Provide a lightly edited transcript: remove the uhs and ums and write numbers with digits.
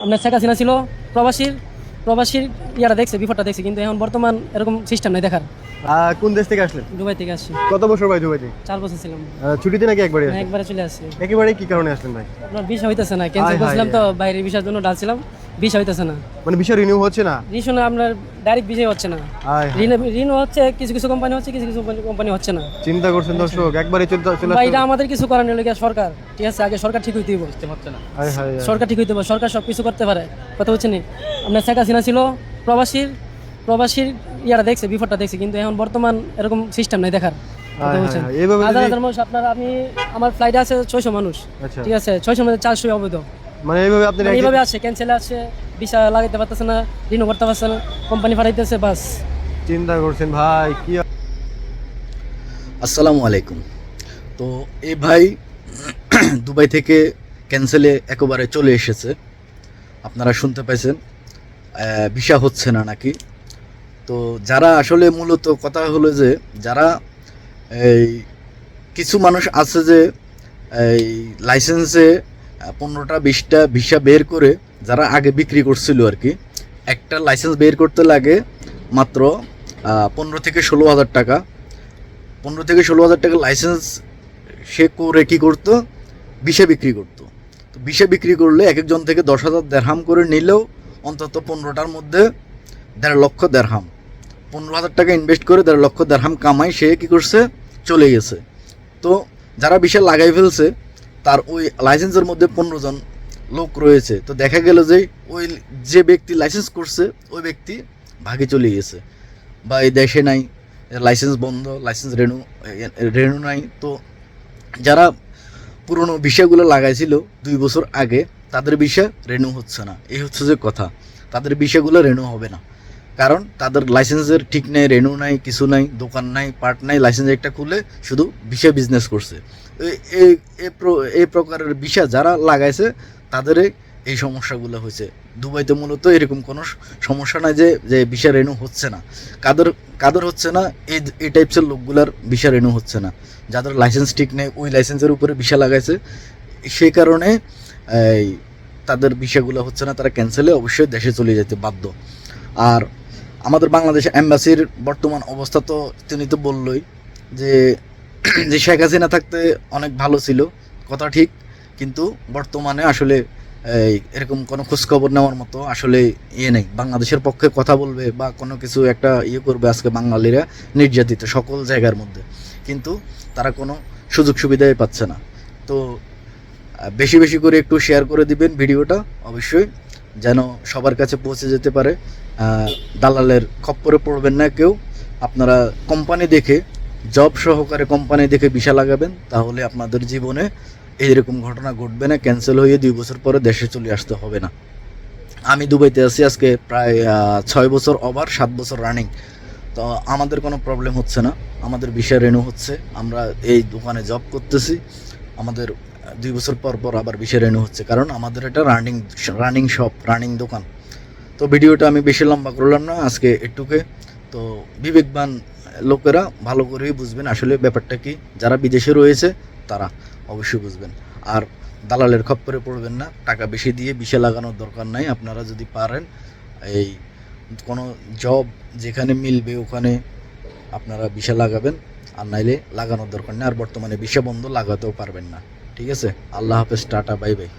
আপনার শেখ হাসিনা ছিল প্রবাসীর প্রবাসীর ইয়ারা দেখছে, বিপদটা দেখছে, কিন্তু এখন বর্তমান এরকম সিস্টেম নাই দেখার। কোন দেশ থেকে আসলেন? দুবাই থেকে আসছি। কত বছর ভাই দুবাইতে? 4 বছর ছিলাম। ছুটিতে নাকি একবারে না, আসলেন? একবারে চলে আসছি। একেবারে কি কারণে আসলেন ভাই? আপনার ভিসা হইতেছে না, ক্যান্সেল হায় হায় করছিলাম তো, বাইরের ভিসার জন্য ডালছিলাম, ভিসা হইতেছে না। মানে ভিসা রিনিউ হচ্ছে না? রিশনে আপনার ডাইরেক্ট ভিসাই হচ্ছে না। হায় হায়। ঋণ হচ্ছে, কিছু কিছু কোম্পানি হচ্ছে, কিছু কিছু কোম্পানি হচ্ছে না। চিন্তা করছেন দর্শক, একবারে চলে ভাই, এটা আসলেন? আমাদের কিছু করার নেই, সরকার ঠিক আছে, আগে সরকার ঠিক হইতে হচ্ছে না। হায় হায় হায়। সরকার ঠিক হইতে হবে, সরকার সব কিছু করতে পারে, কথা হচ্ছে না। আপনার শেখ হাসিনা ছিল প্রবাসীর ইয়ারা দেখছে, বিপদটা দেখছে, কিন্তু এখন বর্তমান এরকম সিস্টেম নাই দেখার, কথা হায় বলছেন। হায়, এইভাবে হাজার যদি- হাজার মানুষ, আমার ফ্লাইটে আছে 600 মানুষ, আচ্ছা, ঠিক আছে, 600 মধ্যে 400 অবৈধ। মানে এইভাবে আপনি মানে এইভাবে আছে, ক্যান্সেল আছে, ভিসা লাগাইতে পারতেছে না, রিনিউ করতে পারছে না, কোম্পানি পাঠাইতেছে, বাস। চিন্তা করছেন ভাই কি? আসসালামু আলাইকুম। তো এই ভাই দুবাই থেকে ক্যান্সেলে একেবারে চলে এসেছে, আপনারা শুনতে পাইছেন। ভিসা হচ্ছে না নাকি। তো যারা আসলে মূলত কথা হলো যে যারা এই কিছু মানুষ আছে যে এই লাইসেন্সে 15টা 20টা ভিসা বের করে যারা আগে বিক্রি করছিল আর কি, একটা লাইসেন্স বের করতে লাগে মাত্র 15 থেকে 16 হাজার টাকা। 15 থেকে 16 হাজার টাকা লাইসেন্স সে করে কী করতো, ভিসা বিক্রি করতো। তো ভিসা বিক্রি করলে এক একজন থেকে 10,000 দেরহাম করে নিলেও অন্তত 15টার মধ্যে 1.5 লক্ষ দেরহাম, 15,000 টাকা ইনভেস্ট করে 1.5 লক্ষ দেরহাম কামাই সে কী করছে, চলে গেছে। তো যারা ভিসা লাগাই ফেলছে তার ওই লাইসেন্সের মধ্যে 15 জন লোক রয়েছে। তো দেখা গেল যে ওই যে ব্যক্তি লাইসেন্স করছে ওই ব্যক্তি ভাগে চলে গেছে, বা এই দেশে নাই, লাইসেন্স বন্ধ, লাইসেন্স রেনু নাই। তো যারা পুরনো ভিসাগুলো লাগাইছিল 2 বছর আগে, তাদের ভিসা রেনু হচ্ছে না। এই হচ্ছে যে কথা, তাদের ভিসাগুলো রেনু হবে না, কারণ তাদের লাইসেন্সের ঠিক নেই, রেনু নাই, কিছু নাই, দোকান নাই, পার্ট নাই, লাইসেন্স একটা খুলে শুধু ভিসা বিজনেস করছে। এই প্রকারের ভিসা যারা লাগাইছে তাদের এই সমস্যাগুলো হয়েছে। দুবাইতে মূলত এরকম কোনো সমস্যা নাই যে যে ভিসা রেনু হচ্ছে না। কাদের হচ্ছে না, এই টাইপসের লোকগুলার ভিসা রেনু হচ্ছে না, যাদের লাইসেন্স ঠিক নেই, ওই লাইসেন্সের উপরে ভিসা লাগাইছে, সেই কারণে এই তাদের ভিসাগুলো হচ্ছে না, তারা ক্যান্সেলে অবশ্যই দেশে চলে যেতে বাধ্য। আর আমাদের বাংলাদেশ এম্বাসির বর্তমান অবস্থা তো তিনি তো বললই যে যে শেখ হাসিনা থাকতে অনেক ভালো ছিল, কথা ঠিক, কিন্তু বর্তমানে আসলে এরকম কোনো খোঁজখবর নেওয়ার মতো আসলে নেই। বাংলাদেশের পক্ষে কথা বলবে বা কোনো কিছু একটা করবে, আজকে বাঙালিরা নির্যাতিত সকল জায়গার মধ্যে, কিন্তু তারা কোনো সুযোগ সুবিধাই পাচ্ছে না। তো বেশি বেশি করে একটু শেয়ার করে দিবেন ভিডিওটা, অবশ্যই যেন সবার কাছে পৌঁছে যেতে পারে। দালালের খপ্পরে পড়বেন না কেউ। আপনারা কোম্পানি দেখে, জব সহকারে কোম্পানি দেখে ভিসা লাগাবেন, তাহলে আপনাদের জীবনে এইরকম ঘটনা ঘটবে না, ক্যান্সেল হয়ে 2 বছর পরে দেশে চলে আসতে হবে না। আমি দুবাইতে আছি আজকে প্রায় 6 বছর ওভার, 7 বছর রানিং। তো আমাদের কোনো প্রবলেম হচ্ছে না, আমাদের ভিসা রেনু হচ্ছে, আমরা এই দোকানে জব করতেছি, আমাদের 2 বছর পর পর আবার ভিসা রেনু হচ্ছে, কারণ আমাদের এটা রানিং শপ, রানিং দোকান। তো ভিডিওটা আমি বেশি লম্বা করলাম না আজকে একটুকে। তো বিবেকবান লোকেরা ভালো করেই বুঝবেন আসলে ব্যাপারটা কি, যারা বিদেশে রয়েছে তারা অবশ্যই বুঝবেন। আর দালালের খপ্পরে পড়বেন না, টাকা বেশি দিয়ে ভিসা লাগানোর দরকার নাই। আপনারা যদি পারেন এই কোনো জব যেখানে মিলবে ওখানে আপনারা ভিসা লাগাবেন, আর নাইলে লাগানোর দরকার নেই। আর বর্তমানে ভিসা বন্ধ, লাগাতেও পারবেন না। ঠিক আছে, আল্লাহ হাফেজ, টাটা, বাই বাই।